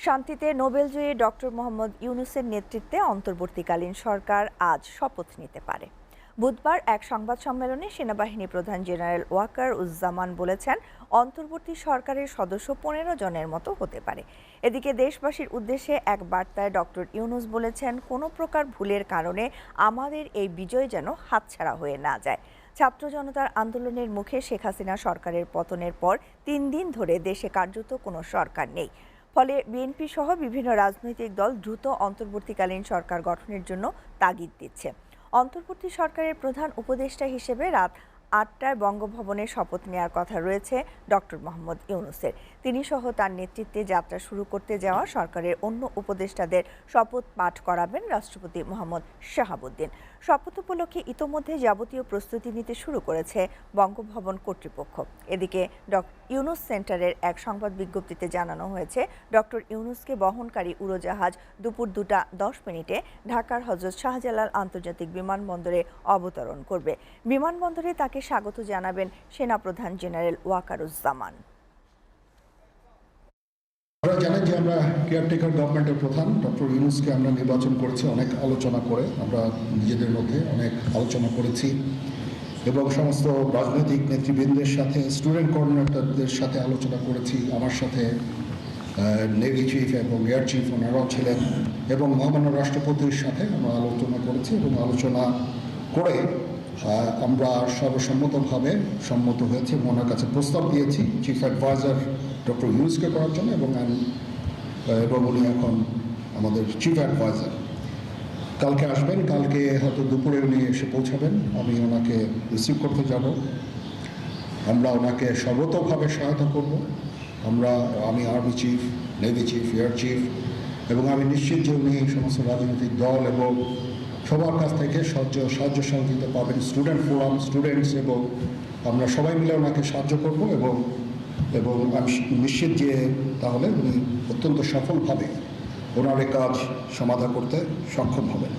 শান্তিতে নোবেলজয়ী ডক্টর মোহাম্মদ ইউনূসের নেতৃত্বে অন্তর্বর্তীকালীন সরকার আজ শপথ নিতে পারে। বুধবার এক সংবাদ সম্মেলনে সেনাবাহিনী প্রধান জেনারেল ওয়াকার উজ্জামান বলেছেন, অন্তর্বর্তী সরকারের সদস্য ১৫ জনের মতো হতে পারে। এদিকে দেশবাসীর উদ্দেশ্যে এক বার্তায় ডক্টর ইউনূস বলেছেন, কোনো প্রকার ভুলের কারণে আমাদের এই বিজয় যেন হাতছাড়া হয়ে না যায়। ছাত্র জনতার আন্দোলনের মুখে শেখ হাসিনা সরকারের পতনের পর ৩ দিন ধরে দেশে কার্যত কোনো সরকার নেই। ফলে বিএনপি সহ বিভিন্ন রাজনৈতিক দল দ্রুত অন্তর্বর্তীকালীন সরকার গঠনের জন্য তাগিদ দিচ্ছে। অন্তর্বর্তী সরকারের প্রধান উপদেষ্টা হিসেবে রাত ৮টায় বঙ্গভবনে শপথ নেওয়ার কথা রয়েছে ডক্টর মোহাম্মদ ইউনূসের। তিনি সহ তার নেতৃত্বে যাত্রা শুরু করতে যাওয়া সরকারের অন্য উপদেষ্টাদের শপথ পাঠ করাবেন রাষ্ট্রপতি মোহাম্মদ শাহাবুদ্দিন। শপথ উপলক্ষে ইতোমধ্যে যাবতীয় প্রস্তুতি নিতে শুরু করেছে বঙ্গভবন কর্তৃপক্ষ। এদিকে ডক্টর ইউনূস সেন্টারের এক সংবাদ বিজ্ঞপ্তিতে জানানো হয়েছে, ডক্টর ইউনূসকে বহনকারী উড়োজাহাজ দুপুর 2:10 ঢাকার হযরত শাহজালাল আন্তর্জাতিক বিমানবন্দরে অবতরণ করবে। বিমানবন্দরে তাকে স্বাগত জানাবেন সেনাপ্রধান জেনারেল ওয়াকারুজ্জামান। আমরা জানেন যে আমরা কেয়ারটেকার গভর্নমেন্টের প্রধান ডক্টর ইউনূসকে আমরা নির্বাচন করেছি অনেক আলোচনা করে। আমরা নিজেদের মধ্যে অনেক আলোচনা করেছি এবং সমস্ত রাজনৈতিক নেতৃবৃন্দের সাথে, স্টুডেন্ট কোঅর্ডিনেটরদের সাথে আলোচনা করেছি। আমার সাথে নেভি চিফ এবং এয়ার চিফ ওনারাও ছিলেন এবং মহামান্য রাষ্ট্রপতির সাথে আমরা আলোচনা করেছি এবং আলোচনা করে আমরা সর্বসম্মতভাবে সম্মত হয়েছি এবং ওনার কাছে প্রস্তাব দিয়েছি চিফ অ্যাডভাইজার ডক্টর ইউনূসকে করার জন্য এবং উনি এখন আমাদের চিফ অ্যাডভাইজার। কালকে আসবেন, কালকে হয়তো দুপুরে উনি এসে পৌঁছাবেন, আমি ওনাকে রিসিভ করতে যাব। আমরা ওনাকে সর্বতোভাবে সহায়তা করব। আমি army chief, navy chief, air chief এবং আমি নিশ্চিত যে উনি সমস্ত রাজনৈতিক দল এবং সবার কাছ থেকে সাহায্য সহযোগিতা পাবেন, স্টুডেন্ট ফোরাম, স্টুডেন্টস, এবং আমরা সবাই মিলে ওনাকে সাহায্য করব এবং আমি নিশ্চিত যে তাহলে উনি অত্যন্ত সফলভাবে ওনার এই কাজ সমাধা করতে সক্ষম হবেন।